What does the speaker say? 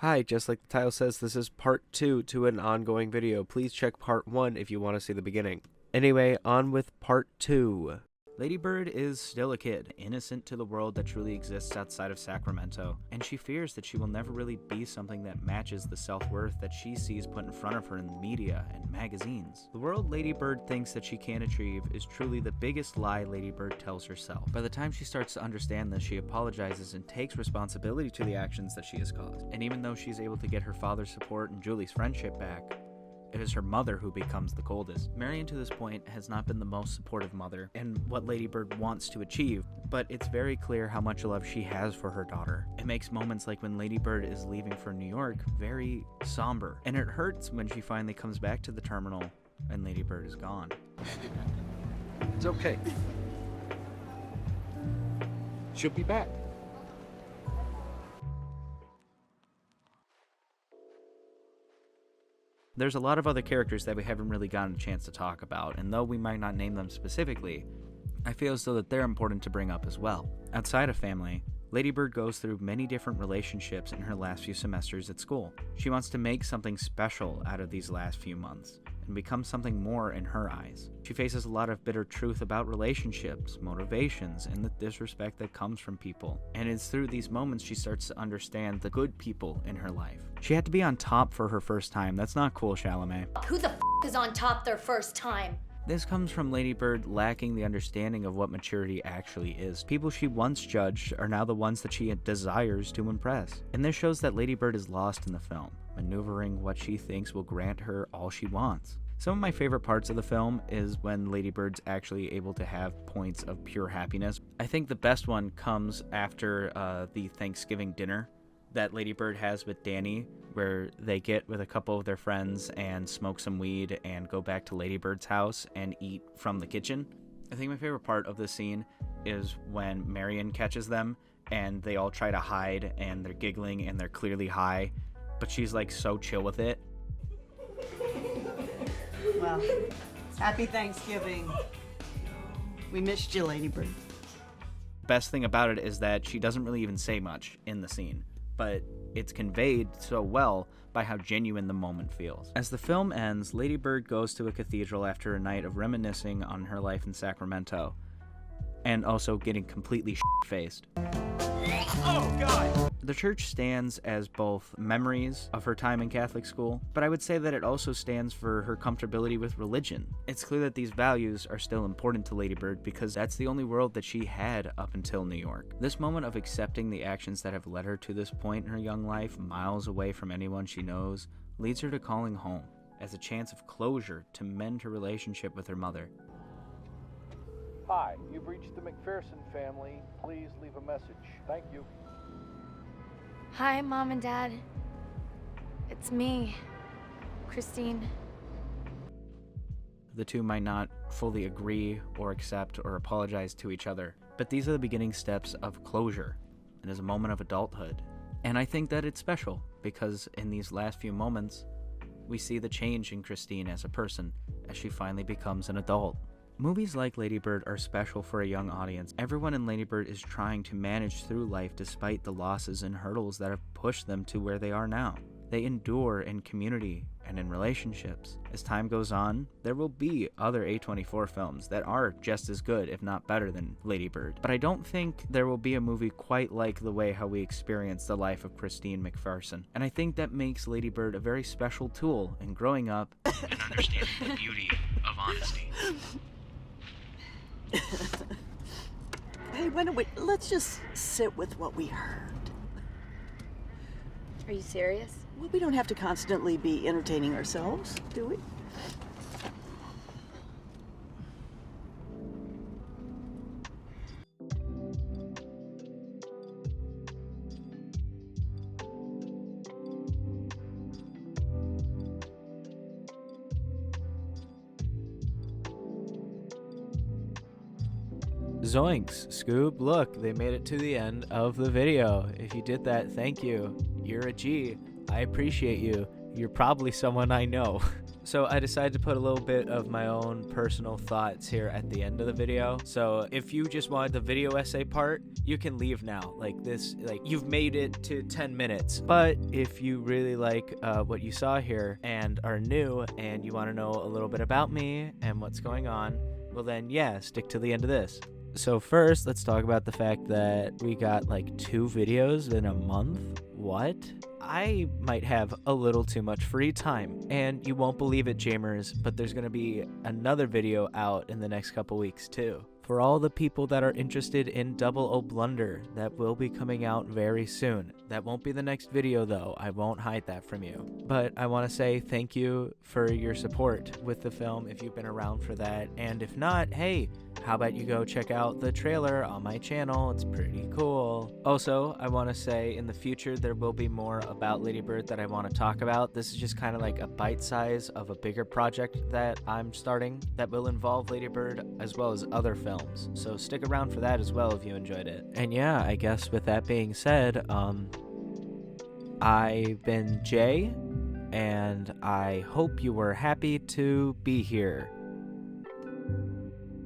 Hi, just like the title says, this is part 2 to an ongoing video. Please check part 1 if you want to see the beginning. Anyway, on with part 2. Lady Bird is still a kid, innocent to the world that truly exists outside of Sacramento, and she fears that she will never really be something that matches the self-worth that she sees put in front of her in the media and magazines. The world Lady Bird thinks that she can achieve is truly the biggest lie Lady Bird tells herself. By the time she starts to understand this, she apologizes and takes responsibility to the actions that she has caused. And even though she's able to get her father's support and Julie's friendship back, it is her mother who becomes the coldest. Marion to this point has not been the most supportive mother in what Lady Bird wants to achieve, but it's very clear how much love she has for her daughter. It makes moments like when Lady Bird is leaving for New York very somber, and it hurts when she finally comes back to the terminal and Lady Bird is gone. It's okay. She'll be back. There's a lot of other characters that we haven't really gotten a chance to talk about, and though we might not name them specifically, I feel as though that they're important to bring up as well. Outside of family, Lady Bird goes through many different relationships in her last few semesters at school. She wants to make something special out of these last few months, and become something more in her eyes. She faces a lot of bitter truth about relationships, motivations, and the disrespect that comes from people. And it's through these moments she starts to understand the good people in her life. She had to be on top for her first time. That's not cool, Chalamet. Who the f is on top their first time? This comes from Lady Bird lacking the understanding of what maturity actually is. People she once judged are now the ones that she desires to impress. And this shows that Lady Bird is lost in the film, maneuvering what she thinks will grant her all she wants. Some of my favorite parts of the film is when Lady Bird's actually able to have points of pure happiness. I think the best one comes after the Thanksgiving dinner that Lady Bird has with Danny, where they get with a couple of their friends and smoke some weed and go back to Lady Bird's house and eat from the kitchen. I think my favorite part of this scene is when Marion catches them and they all try to hide and they're giggling and they're clearly high, but she's like so chill with it. Well, happy Thanksgiving. We missed you, Lady Bird. Best thing about it is that she doesn't really even say much in the scene, but it's conveyed so well by how genuine the moment feels. As the film ends, Lady Bird goes to a cathedral after a night of reminiscing on her life in Sacramento, and also getting completely shit-faced. Oh, God! The church stands as both memories of her time in Catholic school, but I would say that it also stands for her comfortability with religion. It's clear that these values are still important to Lady Bird because that's the only world that she had up until New York. This moment of accepting the actions that have led her to this point in her young life, miles away from anyone she knows, leads her to calling home as a chance of closure to mend her relationship with her mother. Hi, you've reached the McPherson family. Please leave a message. Thank you. Hi, Mom and Dad. It's me, Christine. The two might not fully agree or accept or apologize to each other, but these are the beginning steps of closure and is a moment of adulthood. And I think that it's special because in these last few moments, we see the change in Christine as a person as she finally becomes an adult. Movies like Lady Bird are special for a young audience. Everyone in Lady Bird is trying to manage through life despite the losses and hurdles that have pushed them to where they are now. They endure in community and in relationships. As time goes on, there will be other A24 films that are just as good, if not better than Lady Bird. But I don't think there will be a movie quite like the way how we experience the life of Christine McPherson. And I think that makes Lady Bird a very special tool in growing up and understanding the beauty of honesty. Hey, why don't let's just sit with what we heard. Are you serious? Well, we don't have to constantly be entertaining ourselves, do we? Zoinks, Scoob, look, they made it to the end of the video. If you did that, thank you. You're a G. I appreciate you. You're probably someone I know. So I decided to put a little bit of my own personal thoughts here at the end of the video. So if you just wanted the video essay part, you can leave now. Like this, like you've made it to 10 minutes. But if you really like what you saw here and are new and you want to know a little bit about me and what's going on, well then yeah, stick to the end of this. So first, let's talk about the fact that we got like 2 videos in a month. What? I might have a little too much free time, and you won't believe it, Jamers, but there's gonna be another video out in the next couple weeks too. For all the people that are interested in Double O Blunder, that will be coming out very soon. That won't be the next video though, I won't hide that from you. But I want to say thank you for your support with the film if you've been around for that, and if not, hey, how about you go check out the trailer on my channel, it's pretty cool. Also, I want to say in the future there will be more about Lady Bird that I want to talk about. This is just kind of like a bite size of a bigger project that I'm starting that will involve Lady Bird as well as other films. So stick around for that as well if you enjoyed it. And yeah, I guess with that being said, I've been Jay, and I hope you were happy to be here.